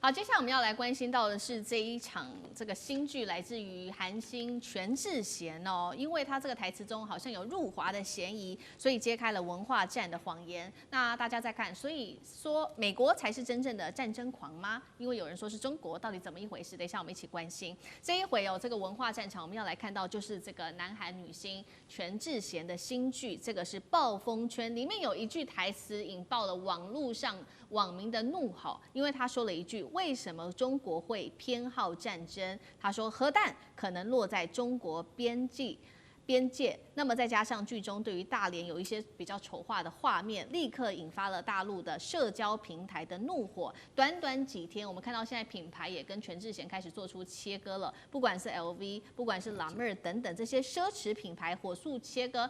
好，接下来我们要来关心到的是这一场这个新剧，来自于韩星全智贤哦，因为他这个台词中好像有入华的嫌疑，所以揭开了文化战的谎言。那大家在看，所以说美国才是真正的战争狂吗？因为有人说是中国，到底怎么一回事？等一下我们一起关心。这一回哦，这个文化战场我们要来看到就是这个南韩女星全智贤的新剧，这个是《暴风圈》，里面有一句台词引爆了网络上网民的怒吼，因为他说了一句。为什么中国会偏好战争？他说核弹可能落在中国边界，那么再加上剧中对于大连有一些比较丑化的画面，立刻引发了大陆的社交平台的怒火。短短几天，我们看到现在品牌也跟全智贤开始做出切割了，不管是 LV， 不管是 La Mer 等等这些奢侈品牌火速切割。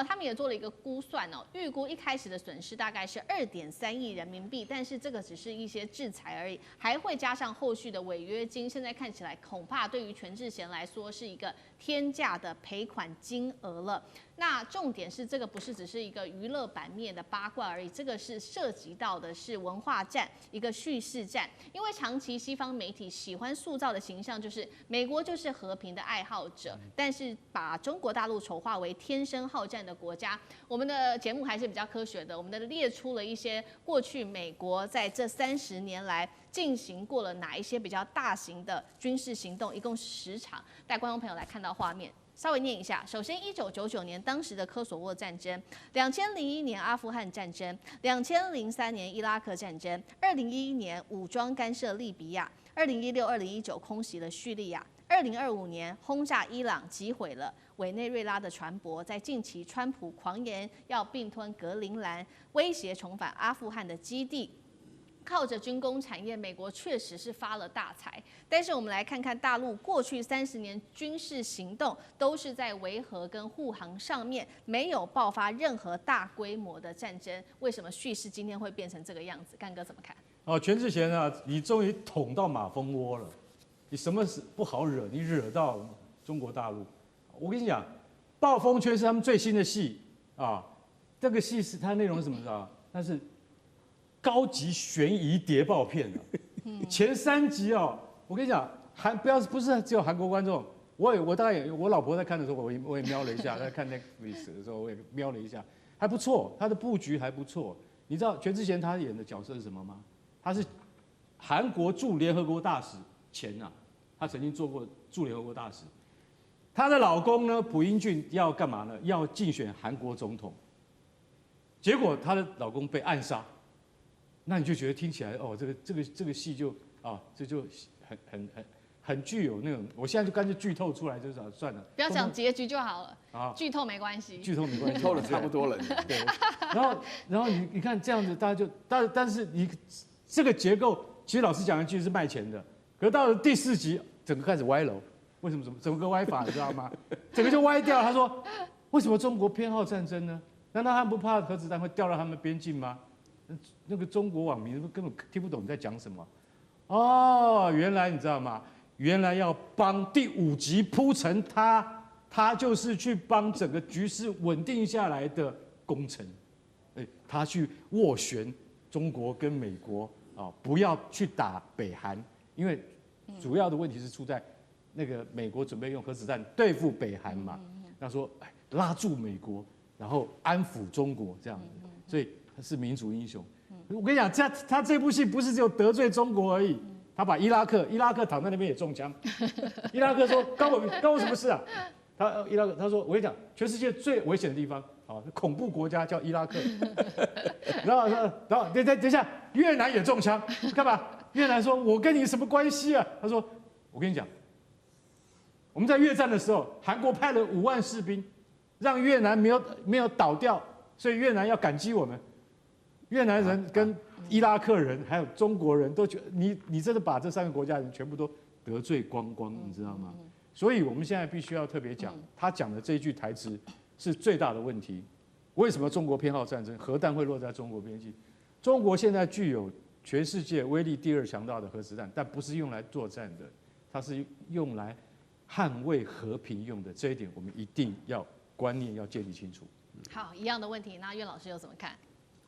他们也做了一个估算哦，预估一开始的损失大概是2.3亿人民币，但是这个只是一些制裁而已，还会加上后续的违约金。现在看起来，恐怕对于全智贤来说是一个天价的赔款金额了。那重点是，这个不是只是一个娱乐版面的八卦而已，这个是涉及到的是文化战，一个叙事战。因为长期西方媒体喜欢塑造的形象就是美国就是和平的爱好者，但是把中国大陆丑化为天生好战的国家。我们的节目还是比较科学的，我们的列出了一些过去美国在这30年来进行过了哪一些比较大型的军事行动，一共10场，带观众朋友来看到画面。稍微念一下，首先1999年当时的科索沃战争，2001年阿富汗战争，2003年伊拉克战争，2011年武装干涉利比亚，2016、2019空袭了叙利亚，2025年轰炸伊朗，击毁了委内瑞拉的船舶。在近期，川普狂言要并吞格陵兰，威胁重返阿富汗的基地。靠着军工产业，美国确实是发了大财。但是我们来看看大陆过去30年军事行动，都是在维和跟护航上面，没有爆发任何大规模的战争。为什么叙事今天会变成这个样子？干哥怎么看？哦，全智贤啊，你终于捅到马蜂窝了。你什么事不好惹？你惹到中国大陆。我跟你讲，《暴风圈》是他们最新的戏啊。这个戏是它内容是什么？知道吗？那是高级悬疑谍报片啊。前3集哦，我跟你讲，不是只有韩国观众，我大概也我老婆在看的时候，我也瞄了一下，在看 Netflix 的时候我也瞄了一下，还不错，他的布局还不错。你知道全智贤他演的角色是什么吗？他是韩国驻联合国大使前啊，他曾经做过驻联合国大使。她的老公呢，朴英俊要干嘛呢？要竞选韩国总统，结果她的老公被暗杀。那你就觉得听起来哦，这个戏就啊，这就很具有那种，我现在就干脆剧透出来，就是算了，不要讲结局就好了啊，剧透没关系，剧透没关系，透了差不多了。对，然后你看这样子，大家就但是你这个结构，其实老实讲一句是卖钱的，可是到了第4集，整个开始歪楼，为什么？整个歪法，你知道吗？整个就歪掉。他说，为什么中国偏好战争呢？难道他们不怕核子弹会掉到他们边境吗？那个中国网民根本听不懂你在讲什么。哦，原来你知道吗？原来要帮第5集铺陈他就是去帮整个局势稳定下来的功臣。他去斡旋中国跟美国啊，不要去打北韩，因为主要的问题是出在那个美国准备用核子弹对付北韩嘛。他说，拉住美国，然后安抚中国这样子，所以。是民族英雄，我跟你讲，他这部戏不是只有得罪中国而已，他把伊拉克躺在那边也中枪，伊拉克说关我什么事啊？他说我跟你讲，全世界最危险的地方啊，恐怖国家叫伊拉克，然后等一下，越南也中枪，干嘛？越南说我跟你什么关系啊？他说我跟你讲，我们在越战的时候，韩国派了5万士兵，让越南没有倒掉，所以越南要感激我们。越南人跟伊拉克人还有中国人都觉得你真的把这3个国家人全部都得罪光光，你知道吗？所以我们现在必须要特别讲，他讲的这一句台词是最大的问题。为什么中国偏好战争？核弹会落在中国边境？中国现在具有全世界威力第2强大的核子弹，但不是用来作战的，它是用来捍卫和平用的。这一点我们一定要观念要建立清楚。好，一样的问题，那苑老师又怎么看？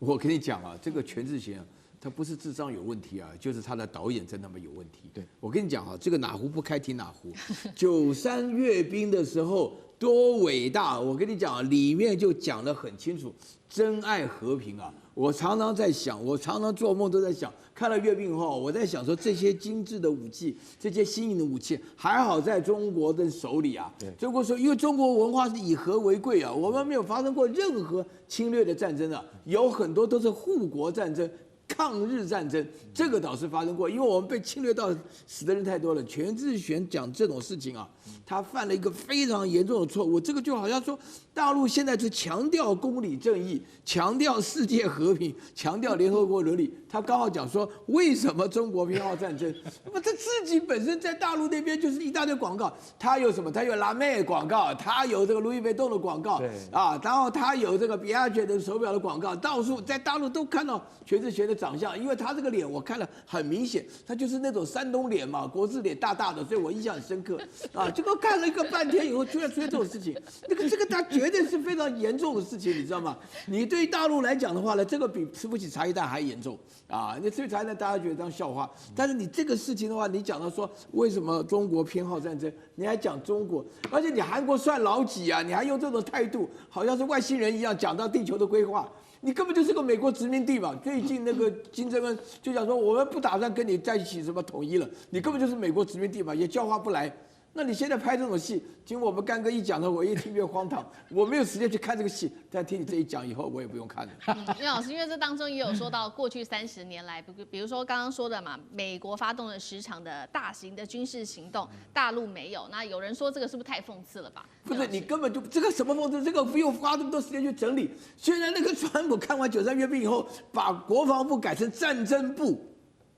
我跟你讲啊，这个全智贤他不是智商有问题啊，就是他的导演真他妈有问题。对，我跟你讲啊，这个哪壶不开提哪壶。93阅兵的时候多伟大，我跟你讲，里面就讲得很清楚，真爱和平啊。我常常在想，我常常做梦都在想，看了阅兵后，我在想说，这些精致的武器，这些新颖的武器，还好在中国的手里啊。中国说，因为中国文化是以和为贵啊，我们没有发生过任何侵略的战争啊，有很多都是护国战争。抗日战争这个倒是发生过，因为我们被侵略到死的人太多了。全智贤讲这种事情啊，他犯了一个非常严重的错误。这个就好像说，大陆现在是强调公理正义，强调世界和平，强调联合国伦理。他刚好讲说，为什么中国偏好战争？那么他自己本身在大陆那边就是一大堆广告，他有什么？他有拉妹广告，他有这个路易威登的广告，啊，然后他有这个比亚杰的手表的广告，到处在大陆都看到全智贤的长相，因为他这个脸我看了很明显，他就是那种山东脸嘛，国字脸大大的，所以我印象很深刻啊。结果看了一个半天以后，居然出现这种事情，这个他绝对是非常严重的事情，你知道吗？你对大陆来讲的话呢，这个比吃不起茶叶蛋还严重啊！你吃不起茶叶蛋，大家觉得当笑话，但是你这个事情的话，你讲到说为什么中国偏好战争，你还讲中国，而且你韩国算老几啊？你还用这种态度，好像是外星人一样讲到地球的规划。你根本就是个美国殖民地嘛！最近那个金正恩就讲说，我们不打算跟你在一起什么统一了，你根本就是美国殖民地嘛，也教化不来。那你现在拍这种戏，经过我们干哥一讲的，我越听越荒唐。我没有时间去看这个戏，但听你这一讲以后，我也不用看了。岳老师，因为这当中也有说到过去30年来，比如说刚刚说的嘛，美国发动了10场的大型的军事行动，大陆没有。那有人说这个是不是太讽刺了吧？不是，你根本就这个什么讽刺，这个不用花这么多时间去整理。虽然那个川普看完93阅兵以后，把国防部改成战争部。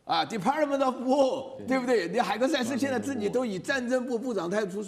啊 ，Department of War， 对不对？你海格赛斯现在自己都以战争部部长态度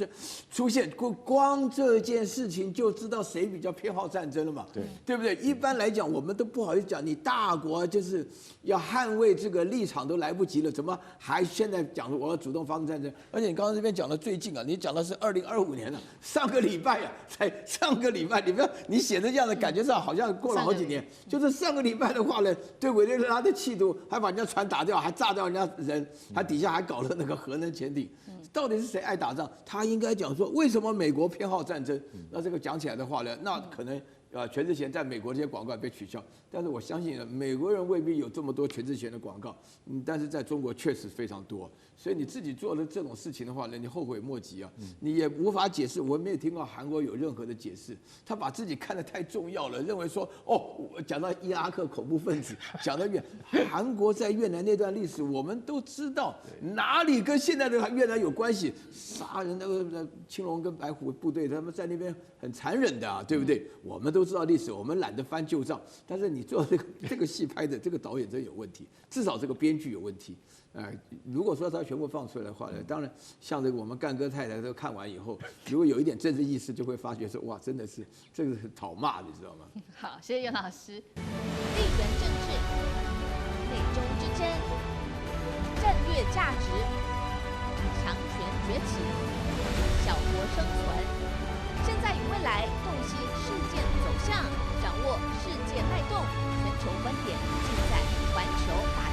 出现，光这件事情就知道谁比较偏好战争了嘛？对不对？一般来讲，我们都不好意思讲，你大国就是要捍卫这个立场都来不及了，怎么还现在讲我要主动发动战争？而且你刚刚这边讲的最近啊，你讲的是2025年了，上个礼拜呀，才上个礼拜，你不要你写的这样的感觉上好像过了好几年，就是上个礼拜的话呢，对委内瑞拉的企图，还把人家船打掉。还炸掉人家人，他底下还搞了那个核能潜艇，到底是谁爱打仗？他应该讲说为什么美国偏好战争？那这个讲起来的话呢，那可能全智贤在美国这些广告被取消，但是我相信呢，美国人未必有这么多全智贤的广告，但是在中国确实非常多，所以你自己做的这种事情的话呢，你后悔莫及啊，你也无法解释，我没有听到韩国有任何的解释，他把自己看得太重要了，认为说讲到伊拉克恐怖分子，讲到韩国在越南那段历史，我们都知道哪里跟现在的越南有关系，杀人那个青龙跟白虎部队，他们在那边很残忍的啊，对不对？我们都知道历史，我们懒得翻旧账。但是你做这个戏拍的这个导演真有问题，至少这个编剧有问题。如果说他全部放出来的话呢，当然像这个我们干哥太太都看完以后，如果有一点政治意识，就会发觉说哇，真的是这个是讨骂的，你知道吗？好，谢谢岳老师。地缘政治、内中之争、战略价值、强权崛起、小国生存。现在与未来洞悉事件走向，掌握世界脉动，全球观点尽在环球大